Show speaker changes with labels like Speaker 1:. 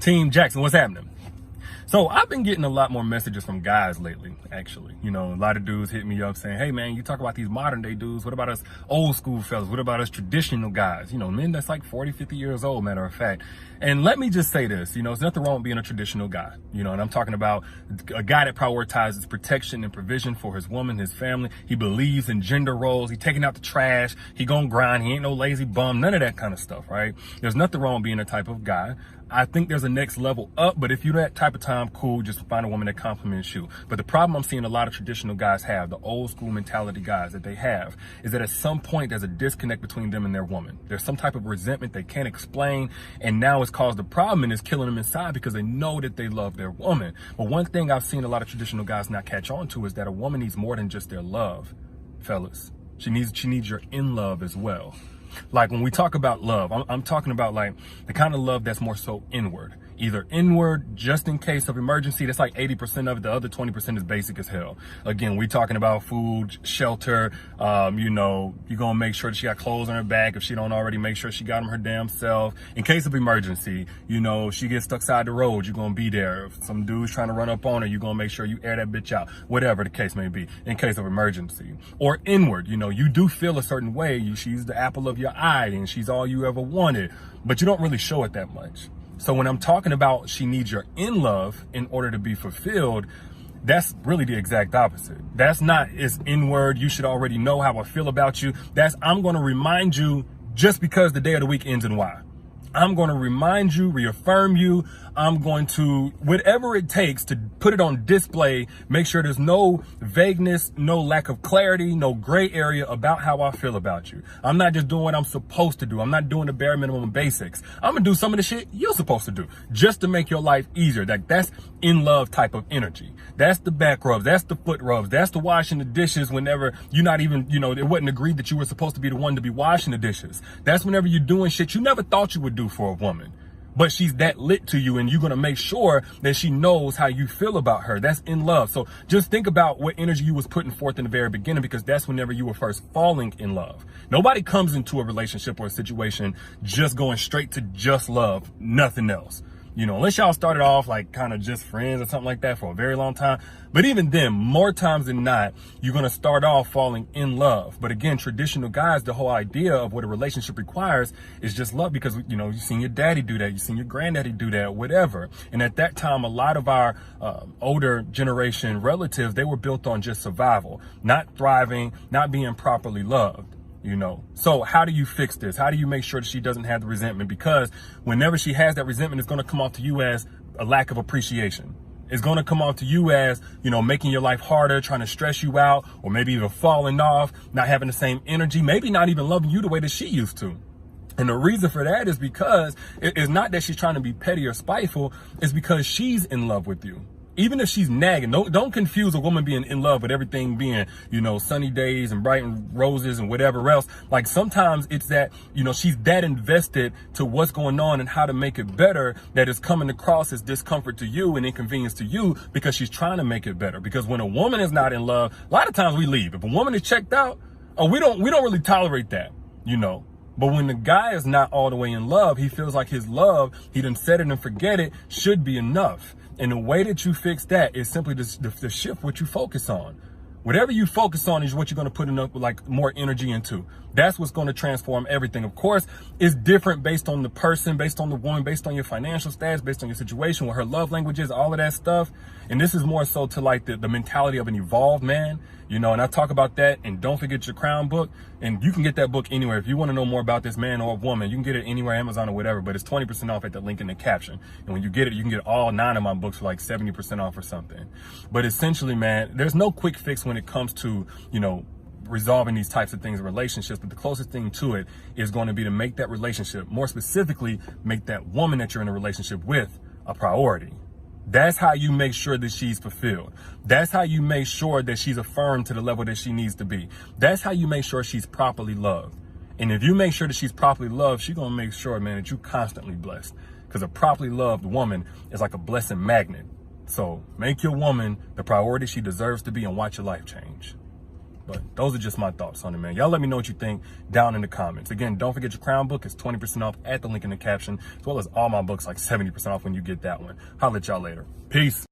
Speaker 1: Team Jackson, what's happening? So I've been getting a lot more messages from guys lately, actually. You know, a lot of dudes hit me up saying, hey man, you talk about these modern day dudes. What about us old school fellas? What about us traditional guys? You know, men that's like 40, 50 years old, matter of fact. And let me just say this, you know, there's nothing wrong with being a traditional guy, you know, and I'm talking about a guy that prioritizes protection and provision for his woman, his family. He believes in gender roles. He taking out the trash. He gonna grind. He ain't no lazy bum, none of that kind of stuff, right? There's nothing wrong with being a type of guy. I think there's a next level up, but if you're that type of time, cool, just find a woman that compliments you. But the problem I'm seeing a lot of traditional guys have, the old school mentality guys that they have, is that at some point there's a disconnect between them and their woman. There's some type of resentment they can't explain, and now it's caused a problem and it's killing them inside because they know that they love their woman. But one thing I've seen a lot of traditional guys not catch on to is that a woman needs more than just their love, fellas. She needs your in love as well. Like when we talk about love, I'm talking about like the kind of love that's more so inward. Either inward, just in case of emergency, that's like 80% of it. The other 20% is basic as hell. Again, we talking about food, shelter, you know, you're going to make sure that she got clothes on her back. If she don't already, make sure she got them her damn self. In case of emergency, you know, she gets stuck side the road, you're going to be there. If some dude's trying to run up on her, you're going to make sure you air that bitch out. Whatever the case may be, in case of emergency. Or inward, you know, you do feel a certain way. She's the apple of your eye and she's all you ever wanted, but you don't really show it that much. So when I'm talking about she needs your in love in order to be fulfilled, that's really the exact opposite. That's not, it's inward, you should already know how I feel about you. That's, I'm going to remind you just because the day of the week ends in Y. I'm going to remind you, reaffirm you. I'm going to, whatever it takes to put it on display, make sure there's no vagueness, no lack of clarity, no gray area about how I feel about you. I'm not just doing what I'm supposed to do. I'm not doing the bare minimum basics. I'm going to do some of the shit you're supposed to do just to make your life easier. That's in love type of energy. That's the back rubs. That's the foot rubs. That's the washing the dishes whenever you're not even, you know, it wasn't agreed that you were supposed to be the one to be washing the dishes. That's whenever you're doing shit you never thought you would do for a woman. But she's that lit to you and you're going to make sure that she knows how you feel about her. That's in love. So just think about what energy you was putting forth in the very beginning, because that's whenever you were first falling in love. Nobody comes into a relationship or a situation just going straight to just love, nothing else. You know, unless y'all started off like kind of just friends or something like that for a very long time. But even then, more times than not, you're going to start off falling in love. But again, traditional guys, the whole idea of what a relationship requires is just love, because, you know, you've seen your daddy do that. You've seen your granddaddy do that, whatever. And at that time, a lot of our older generation relatives, they were built on just survival, not thriving, not being properly loved. You know, so how do you fix this? How do you make sure that she doesn't have the resentment? Because whenever she has that resentment, it's going to come off to you as a lack of appreciation. It's going to come off to you as, you know, making your life harder, trying to stress you out, or maybe even falling off, not having the same energy, maybe not even loving you the way that she used to. And the reason for that is because it's not that she's trying to be petty or spiteful. It's because she's in love with you. Even if she's nagging, don't confuse a woman being in love with everything being, you know, sunny days and bright roses and whatever else. Like sometimes it's that, you know, she's that invested to what's going on and how to make it better that is coming across as discomfort to you and inconvenience to you, because she's trying to make it better. Because when a woman is not in love, a lot of times we leave. If a woman is checked out, we don't really tolerate that, you know. But when the guy is not all the way in love, he feels like his love, he done set it and forget it, should be enough. And the way that you fix that is simply to shift what you focus on. Whatever you focus on is what you're going to put enough, like more energy into. That's what's going to transform everything. Of course, it's different based on the person, based on the woman, based on your financial status, based on your situation, what her love language is, all of that stuff. And this is more so to like the mentality of an evolved man, you know, and I talk about that. And don't forget your Crown book. And you can get that book anywhere. If you want to know more about this man or woman, you can get it anywhere, Amazon or whatever, but it's 20% off at the link in the caption. And when you get it, you can get all 9 of my books for like 70% off or something. But essentially, man, there's no quick fix when it comes to, you know, resolving these types of things in relationships. But the closest thing to it is going to be to make that relationship, more specifically, make that woman that you're in a relationship with a priority. That's how you make sure that she's fulfilled. That's how you make sure that she's affirmed to the level that she needs to be. That's how you make sure she's properly loved. And if you make sure that she's properly loved, she's going to make sure, man, that you're constantly blessed. Because a properly loved woman is like a blessing magnet. So make your woman the priority she deserves to be and watch your life change. But those are just my thoughts on it, man. Y'all let me know what you think down in the comments. Again, don't forget your Crown book is 20% off at the link in the caption, as well as all my books, like 70% off when you get that one. Holla at y'all later. Peace.